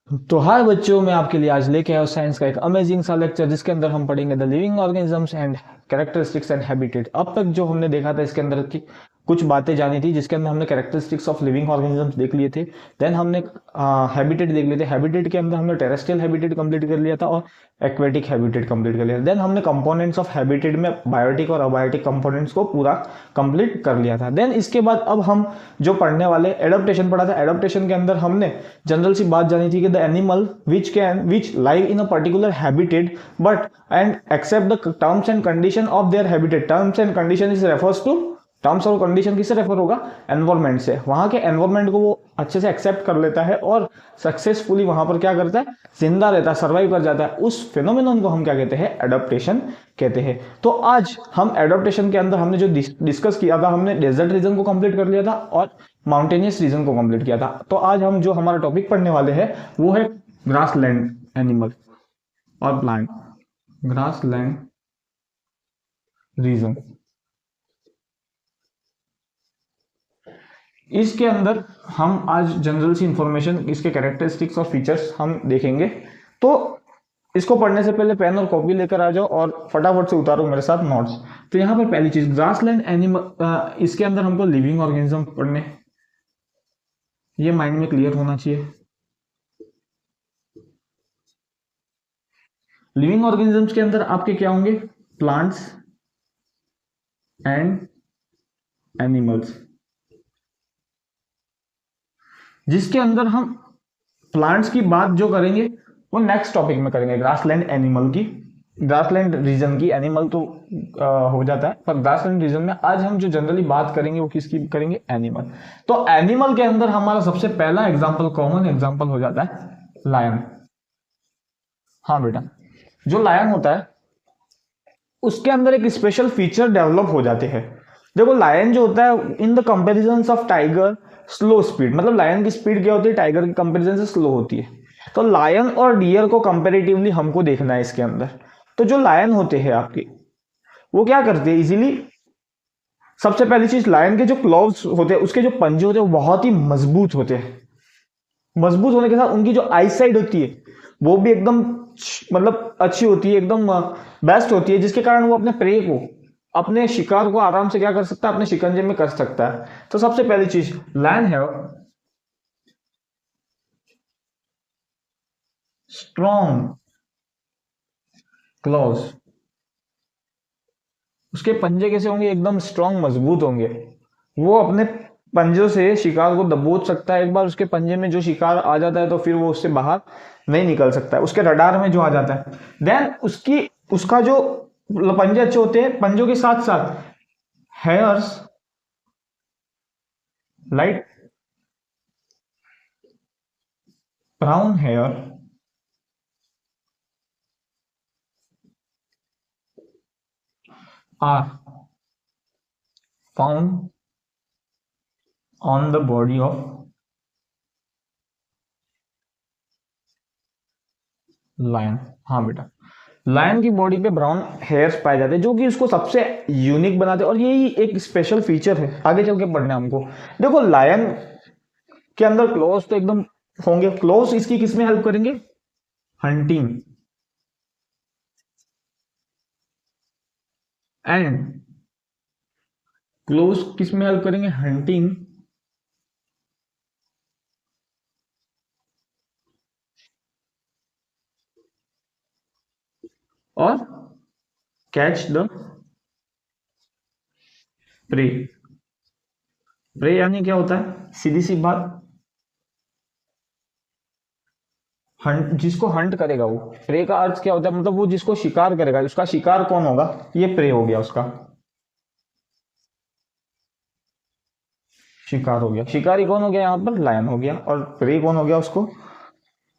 तो हाय बच्चों, मैं आपके लिए आज लेके आया हूँ साइंस का एक अमेजिंग सा लेक्चर जिसके अंदर हम पढ़ेंगे the living organisms and characteristics and habitat. अब तक जो हमने देखा था इसके अंदर की कुछ बातें जानी थी, जिसके अंदर हमने कैरेक्टरिस्टिक्स ऑफ लिविंग ऑर्गेनिजम्स देख लिए थे। देन हमने हैबिटेट देख लिए थे। हैबिटेट के अंदर हमने टेरेस्ट्रियल हैबिटेट कंप्लीट कर लिया था और एक्वेटिक हैबिटेट कंप्लीट कर लिया था। देन हमने कंपोनेंट्स ऑफ हैबिटेट में बायोटिक और अबायोटिक कंपोनेंट्स को पूरा कंप्लीट कर लिया था। देन इसके बाद अब हम जो पढ़ने वाले एडप्टेशन पढ़ा था। एडप्टेशन के अंदर हमने जनरल सी बात जानी थी कि the animal which live in a particular habitat but and accept the terms and condition of their habitat. Terms and condition is refers to, terms और कंडीशन किससे रेफर होगा? एनवायरमेंट से। वहां के एनवायरमेंट को वो अच्छे से एक्सेप्ट कर लेता है और सक्सेसफुली वहां पर क्या करता है? जिंदा रहता है, सर्वाइव कर जाता है। उस फिनोमेनन को हम क्या कहते हैं? एडप्टेशन कहते हैं। तो आज हम एडप्टेशन के अंदर हमने जो डिस्कस किया था, हमने डेजर्ट रीजन को कंप्लीट कर लिया था और माउंटेनियस रीजन को कंप्लीट किया था। तो आज हम जो हमारा टॉपिक पढ़ने वाले हैं वो है ग्रासलैंड एनिमल और प्लांट। ग्रासलैंड रीजन, इसके अंदर हम आज जनरल सी इंफॉर्मेशन, इसके कैरेक्टरिस्टिक्स और फीचर्स हम देखेंगे। तो इसको पढ़ने से पहले पेन और कॉपी लेकर आ जाओ और फटाफट से उतारो मेरे साथ नोट्स। तो यहाँ पर पहली चीज ग्रासलैंड एनिमल, इसके अंदर हमको लिविंग ऑर्गेनिज्म पढ़ने, ये माइंड में क्लियर होना चाहिए। लिविंग ऑर्गेनिजम्स के अंदर आपके क्या होंगे? प्लांट्स एंड एनिमल्स, जिसके अंदर हम प्लांट्स की बात जो करेंगे वो नेक्स्ट टॉपिक में करेंगे। ग्रासलैंड एनिमल की, ग्रासलैंड रीजन की, एनिमल तो हो जाता है, पर ग्रासलैंड रीजन में आज हम जो जनरली बात करेंगे वो किसकी करेंगे? एनिमल। तो एनिमल के अंदर हमारा सबसे पहला एग्जाम्पल, कॉमन एग्जाम्पल हो जाता है लायन। हाँ बेटा, जो लायन होता है उसके अंदर एक स्पेशल फीचर डेवलप हो जाते हैं। देखो लायन जो होता है in the comparison of tiger slow speed, मतलब लायन की स्पीड क्या होती है? टाइगर के कंपेरिजन से स्लो होती है। तो लायन और डियर को कंपेरेटिवली हमको देखना है इसके अंदर। तो जो लायन होते हैं आपके, वो क्या करते हैं इजीली? सबसे पहली चीज, लायन के जो क्लॉव्स होते हैं, उसके जो पंजे होते हैं वो बहुत ही मजबूत होते हैं। मजबूत होने के साथ उनकी जो आई साइड होती है वो भी एकदम मतलब अच्छी होती है, एकदम बेस्ट होती है, जिसके कारण वो अपने प्रे को, अपने शिकार को आराम से क्या कर सकता है? अपने शिकंजे में कर सकता है। तो सबसे पहली चीज, लायन है स्ट्रॉन्ग क्लॉज। उसके पंजे कैसे होंगे? एकदम स्ट्रॉन्ग, मजबूत होंगे। वो अपने पंजों से शिकार को दबोच सकता है। एक बार उसके पंजे में जो शिकार आ जाता है तो फिर वो उससे बाहर नहीं निकल सकता है, उसके रडार में जो आ जाता है। देन उसकी, उसका जो पंजे अच्छे होते हैं, पंजों के साथ साथ hairs, light brown hair are found on the body of lion. हाँ बेटा, लायन की बॉडी पे ब्राउन हेयर्स पाए जाते हैं, जो कि उसको सबसे यूनिक बनाते हैं और यही एक स्पेशल फीचर है। आगे चल के पढ़ना हमको। देखो लायन के अंदर क्लोज तो एकदम होंगे। क्लोज इसकी किस में हेल्प करेंगे? हंटिंग। एंड क्लोज किस में हेल्प करेंगे? हंटिंग और कैच द प्रे। प्रे यानी क्या होता है? सीधी सी बात, हंट, जिसको हंट करेगा वो। प्रे का अर्थ क्या होता है? मतलब वो जिसको शिकार करेगा, उसका शिकार कौन होगा? ये प्रे हो गया, उसका शिकार हो गया। शिकारी कौन हो गया? यहाँ पर लायन हो गया। और प्रे कौन हो गया? उसको,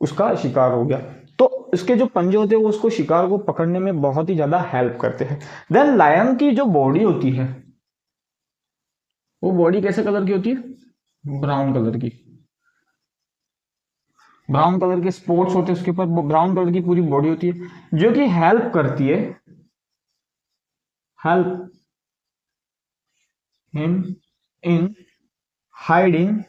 उसका शिकार हो गया। तो इसके जो पंजे होते हैं वो उसको, शिकार को पकड़ने में बहुत ही ज्यादा हेल्प करते हैं। देन लायन की जो बॉडी होती है, वो बॉडी कैसे कलर की होती है? ब्राउन कलर की। ब्राउन कलर के स्पॉट्स होते हैं उसके ऊपर, ब्राउन कलर की पूरी बॉडी होती है, जो कि हेल्प करती है, help him in hiding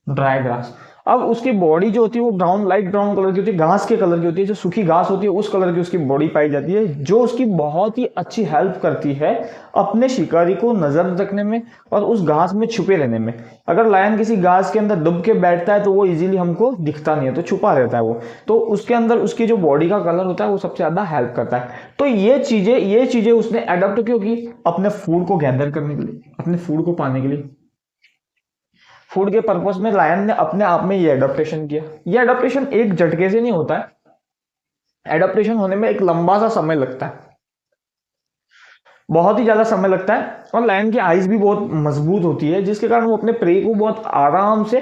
dry grass. अब उसकी बॉडी जो होती है वो ब्राउन, लाइट ब्राउन कलर की होती है, घास के कलर की होती है, जो सूखी घास होती है उस कलर की उसकी बॉडी पाई जाती है, जो उसकी बहुत ही अच्छी हेल्प करती है अपने शिकारी को नजर रखने में और उस घास में छुपे रहने में। अगर लायन किसी घास के अंदर दब के बैठता है तो वो इजीली हमको दिखता नहीं है, तो छुपा रहता है वो, तो उसके अंदर उसकी जो बॉडी का कलर होता है वो सबसे ज्यादा हेल्प करता है। तो ये चीजें उसने अडॉप्ट क्यों की? अपने फूड को गैदर करने के लिए, अपने फूड को पाने के लिए, फूड के पर्पस में लायन ने अपने आप में ये एडाप्टेशन किया। ये एडाप्टेशन एक झटके से नहीं होता है, एडाप्टेशन होने में एक लंबा सा समय लगता है, बहुत ही ज्यादा समय लगता है। और लायन की आइज भी बहुत मजबूत होती है, जिसके कारण वो अपने प्रे को बहुत आराम से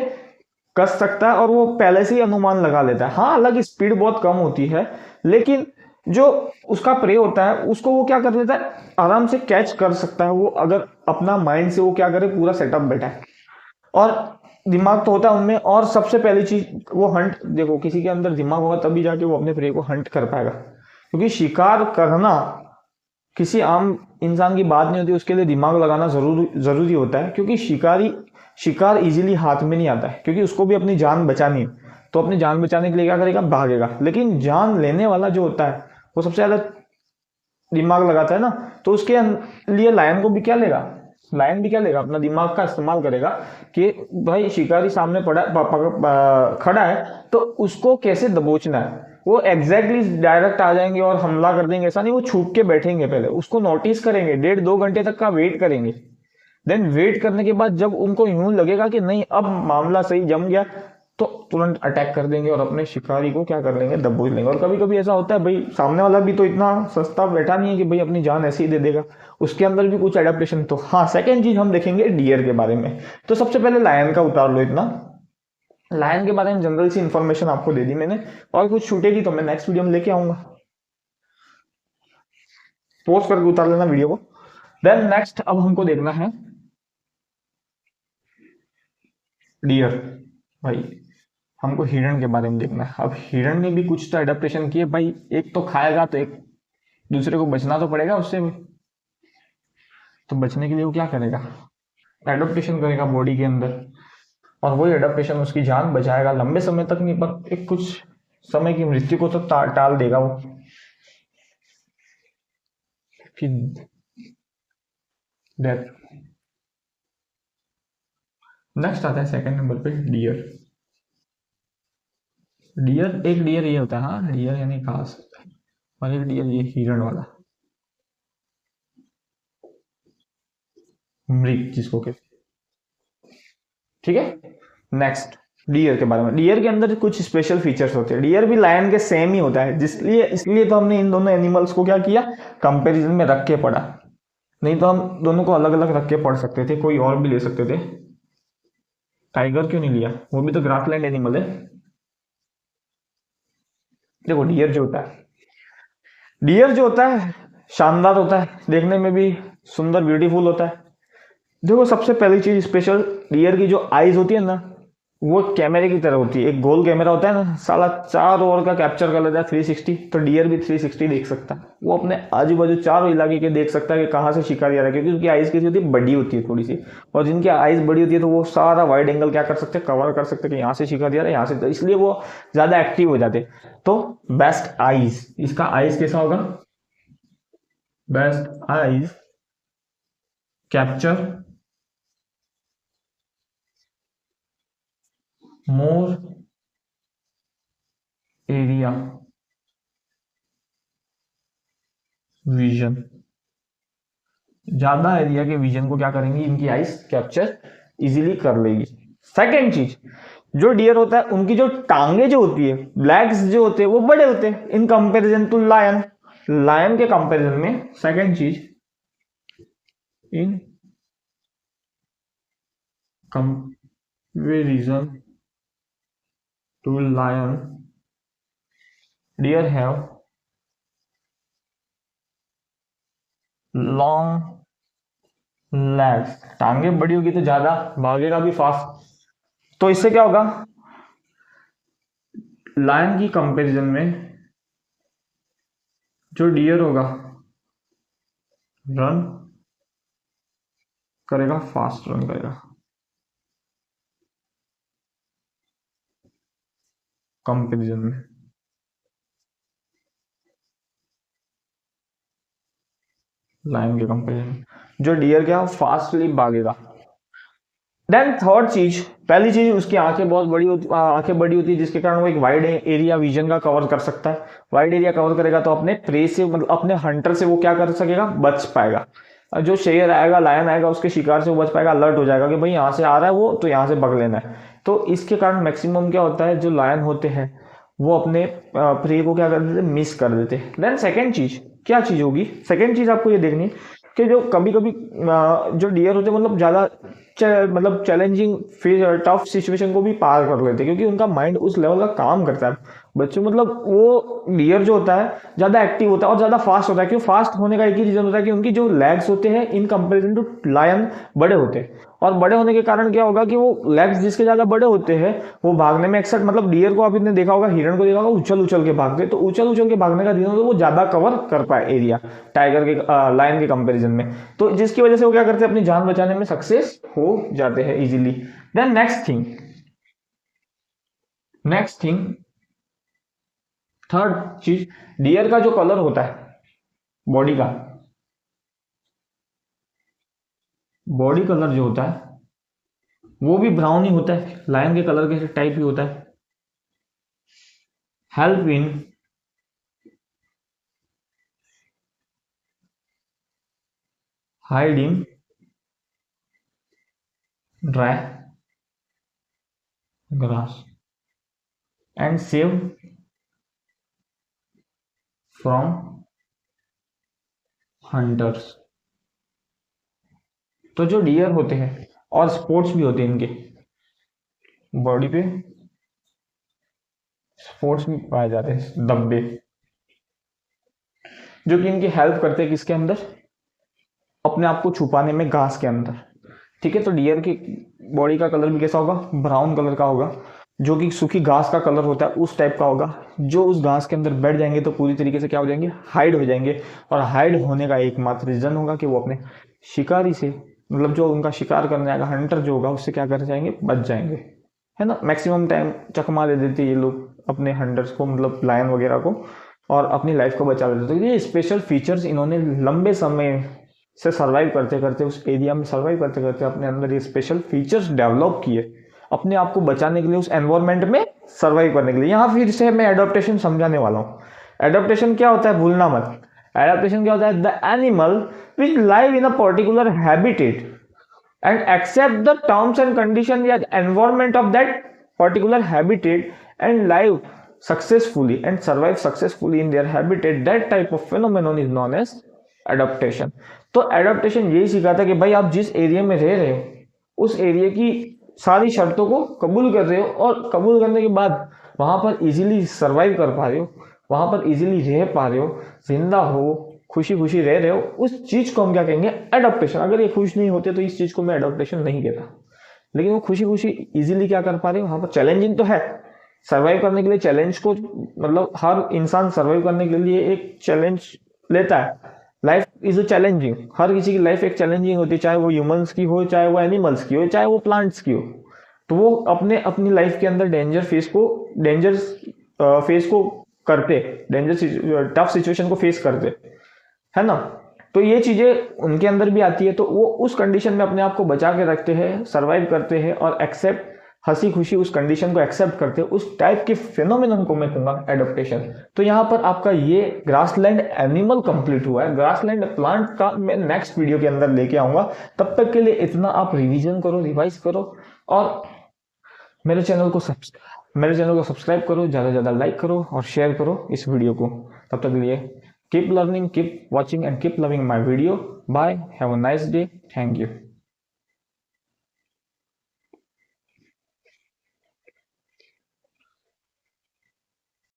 कस सकता है और वो पहले से ही अनुमान लगा लेता है। हाँ, हालांकि स्पीड बहुत कम होती है, लेकिन जो उसका प्रे होता है उसको वो क्या कर लेता है, आराम से कैच कर सकता है वो, अगर अपना माइंड से वो क्या करे, पूरा सेटअप बैठा है और दिमाग तो होता है उनमें। और सबसे पहली चीज वो हंट, देखो किसी के अंदर दिमाग होगा तभी जाके वो अपने प्रे को हंट कर पाएगा, क्योंकि शिकार करना किसी आम इंसान की बात नहीं होती, उसके लिए दिमाग लगाना जरूरी होता है, क्योंकि शिकार इजीली हाथ में नहीं आता है, क्योंकि उसको भी अपनी जान बचानी है। तो अपनी जान बचाने के लिए क्या करेगा, भागेगा। लेकिन जान लेने वाला जो होता है वो सबसे ज्यादा दिमाग लगाता है ना, तो उसके लिए लायन को भी क्या लेगा, लायन भी क्या लेगा, अपना दिमाग का इस्तेमाल करेगा कि भाई शिकारी सामने खड़ा है तो उसको कैसे दबोचना है। वो एग्जैक्टली डायरेक्ट आ जाएंगे और हमला कर देंगे ऐसा नहीं, वो छुप के बैठेंगे, पहले उसको नोटिस करेंगे, 1.5-2 घंटे तक का वेट करेंगे। देन वेट करने के बाद जब उनको यूं लगेगा कि नहीं अब मामला सही जम गया, तो तुरंत अटैक कर देंगे और अपने शिकारी को क्या कर लेंगे, दबोच लेंगे। और कभी कभी ऐसा होता है भाई सामने वाला भी तो इतना सस्ता बैठा नहीं है कि भाई अपनी जान ऐसे ही दे देगा, उसके अंदर भी कुछ एडेप्टेशन। तो हाँ, सेकेंड चीज हम देखेंगे डियर के बारे में। तो सबसे पहले लायन का उतार लो इतना, लायन के बारे में जनरल सी इंफॉर्मेशन आपको दे दी मैंने, और कुछ छूटेगी तो मैं नेक्स्ट वीडियो में लेके आऊंगा, पोस्ट करके उतार लेना वीडियो को। देन नेक्स्ट अब हमको देखना है डियर। भाई हमको हिरण के बारे में देखना है। अब हिरण ने भी कुछ तो एडेप्टेशन किए भाई, एक तो खाएगा तो एक दूसरे को बचना तो पड़ेगा उससे भी, तो बचने के लिए वो क्या करेगा, एडेप्टेशन करेगा बॉडी के अंदर, और वही एडेप्टेशन उसकी जान बचाएगा, लंबे समय तक नहीं पर एक कुछ समय की मृत्यु को तो टाल देगा वो। फिर डेथ। नेक्स्ट आता है सेकंड नंबर पे डियर। डियर, एक डियर ये होता है, हाँ डियर यानी घास, और एक डियर ये हिरण वाला, मृग जिसको कहते हैं। ठीक है, नेक्स्ट डियर के बारे में। डियर के अंदर कुछ स्पेशल फीचर्स होते हैं, डियर भी लायन के सेम ही होता है, जिसलिए इसलिए तो हमने इन दोनों एनिमल्स को क्या किया, कंपैरिजन में रख के पढ़ा, नहीं तो हम दोनों को अलग अलग रख के पढ़ सकते थे, कोई और भी ले सकते थे। टाइगर क्यों नहीं लिया, वो भी तो ग्रासलैंड एनिमल है। देखो डियर जो होता है, डियर जो होता है शानदार होता है, देखने में भी सुंदर ब्यूटीफुल होता है। देखो सबसे पहली चीज स्पेशल, डियर की जो आईज होती है ना, वो कैमरे की तरह होती है, एक गोल कैमरा होता है ना साला, चारों ओर का कैप्चर कर लेता है 360। तो डियर भी 360 देख सकता है, वो अपने आजू बाजू चारों इलाके के देख सकता है कि कहाँ से शिकारी आ रहा है, क्योंकि उसकी आइज कैसी होती है, बड़ी होती है थोड़ी सी, और जिनकी आइज बड़ी होती है तो वो सारा वाइड एंगल क्या कर सकते हैं, कवर कर सकते हैं कि यहाँ से शिकारी आ रहा है, यहाँ से, तो इसलिए वो ज्यादा एक्टिव हो जाते। तो बेस्ट आइज, इसका आइज कैसा होगा, best eyes capture more area vision, ज्यादा एरिया के विजन को क्या करेंगी इनकी आइस कैप्चर इजीली कर लेगी। सेकेंड चीज, जो डियर होता है उनकी जो टांगे जो होती है, ब्लैक्स जो होते हैं वो बड़े होते हैं in comparison to lion, lion के कंपैरिजन में। सेकेंड चीज, in comparison to lion deer have long legs, टांगे बड़ी होगी तो ज्यादा भागेगा भी फास्ट। तो इससे क्या होगा, लायन की कंपैरिजन में जो डियर होगा रन करेगा, फास्ट रन करेगा। कंपेरिजन में। लायन के कंपेरिजन जो डियर क्या फास्टली भागेगा। देन थर्ड चीज, पहली चीज उसकी आंखें बहुत बड़ी होती, आंखें बड़ी होती है जिसके कारण वो एक वाइड एरिया विजन का कवर कर सकता है। वाइड एरिया कवर करेगा तो अपने प्रे से मतलब अपने हंटर से वो क्या कर सकेगा, बच पाएगा। जो शेर आएगा, लायन आएगा, उसके शिकार से वो बच पाएगा, अलर्ट हो जाएगा कि भाई यहाँ से आ रहा है वो, तो यहाँ से भाग लेना है। तो इसके कारण मैक्सिमम क्या होता है, जो लायन होते हैं वो अपने प्रे को क्या कर देते, मिस कर देते। देन सेकेंड चीज क्या चीज होगी, सेकेंड चीज आपको ये देखनी कि जो कभी कभी जो डियर होते हैं मतलब ज्यादा मतलब चैलेंजिंग टफ सिचुएशन को भी पार कर लेते हैं, क्योंकि उनका माइंड उस लेवल का काम करता है। बच्चों मतलब वो डियर जो होता है ज्यादा एक्टिव होता है और ज्यादा फास्ट होता है। क्यों फास्ट होने का एक ही रीजन होता है कि उनकी जो लेग्स होते हैं इन कंपेरिजन टू लायन बड़े होते हैं, और बड़े होने के कारण क्या होगा कि वो लेग्स जिसके ज्यादा बड़े होते हैं वो भागने में एक्सर्ट, मतलब डियर को आपने देखा होगा, हिरण को देखा होगा, उछल उछल के भागते, तो उछल उछल के भागने का रीजन होता है वो ज्यादा कवर कर पाए एरिया टाइगर के लायन के कंपेरिजन में, तो जिसकी वजह से वो क्या करते हैं, अपनी जान बचाने में सक्सेस हो जाते हैं easily. Then next thing third चीज, डियर का जो कलर होता है बॉडी का, बॉडी कलर जो होता है वो भी ब्राउन ही होता है, लायन के कलर के टाइप ही होता है। Help in hiding dry grass and save from hunters. तो जो डियर होते हैं और स्पोर्ट्स भी होते हैं इनके बॉडी पे, स्पोर्ट्स भी पाए जाते हैं धब्बे, जो कि इनकी हेल्प करते हैं किसके अंदर, अपने आप को छुपाने में घास के अंदर। ठीक है, तो डियर की बॉडी का कलर भी कैसा होगा, ब्राउन कलर का होगा, जो कि सूखी घास का कलर होता है उस टाइप का होगा। जो उस घास के अंदर बैठ जाएंगे तो पूरी तरीके से क्या हो जाएंगे, हाइड हो जाएंगे। और हाइड होने का एकमात्र रीजन होगा कि वो अपने शिकारी से, मतलब जो उनका शिकार करने आएगा हंटर जो होगा, उससे क्या कर जाएंगे, बच जाएंगे, है ना। मैक्सिमम टाइम चकमा दे देते ये लोग अपने हंटर्स को, मतलब लायन वगैरह को, और अपनी लाइफ को बचा लेते। तो ये स्पेशल फीचर्स इन्होंने लंबे समय से सर्वाइव करते करते, उस एरिया में सर्वाइव करते करते अपने अंदर ये स्पेशल फीचर्स डेवलप किए अपने आप को बचाने के लिए, उस एनवायरनमेंट में सर्वाइव करने के लिए। यहाँ फिर से मैं एडॉप्टेशन समझाने वाला हूँ। एडॉप्टेशन क्या होता है, भूलना मत। एडॉप्टेशन क्या होता है, the animal which live in a particular habitat and accept the terms and conditions या environment of that particular habitat and live successfully and survive successfully in their habitat, that type of phenomenon is known as adaptation। तो adaptation यही सिखाता है कि भाई आप जिस area में रह रहे हो उस एरिया की सारी शर्तों को कबूल कर रहे हो, और कबूल करने के बाद वहां पर इजीली सर्वाइव कर पा रहे हो, वहां पर इजीली रह पा रहे हो, जिंदा हो, खुशी खुशी रह रहे हो, उस चीज को हम क्या कहेंगे, एडॉप्टेशन। अगर ये खुश नहीं होते तो इस चीज को मैं एडॉप्टेशन नहीं कहता, लेकिन वो खुशी खुशी इजीली क्या कर पा रहे हो। वहां पर चैलेंजिंग तो है, सर्वाइव करने के लिए चैलेंज को, मतलब हर इंसान सर्वाइव करने के लिए एक चैलेंज लेता है। लाइफ इज अ चैलेंजिंग, हर किसी की लाइफ एक चैलेंजिंग होती है, चाहे वो ह्यूमंस की हो, चाहे वो एनिमल्स की हो, चाहे वो प्लांट्स की हो। तो वो अपनी लाइफ के अंदर डेंजर फेस को करते, डेंजर टफ सिचुएशन को फेस करते, है ना। तो ये चीजें उनके अंदर भी आती है, तो वो उस कंडीशन में अपने आप को बचा के रखते हैं, सर्वाइव करते हैं और एक्सेप्ट, हंसी खुशी उस कंडीशन को एक्सेप्ट करते हैं। उस टाइप के फिनोमिनन को मैं कहूंगा एडॉप्टेशन। तो यहाँ पर आपका ये ग्रासलैंड एनिमल कंप्लीट हुआ है। ग्रासलैंड प्लांट का मैं नेक्स्ट वीडियो के अंदर लेके आऊंगा। तब तक के लिए इतना आप रिवीजन करो, रिवाइज करो, और मेरे चैनल को सब्सक्राइब करो, ज़्यादा से ज़्यादा लाइक करो और शेयर करो इस वीडियो को। तब तक के लिए keep learning, keep watching and keep loving my video. Bye, have a nice day, thank you।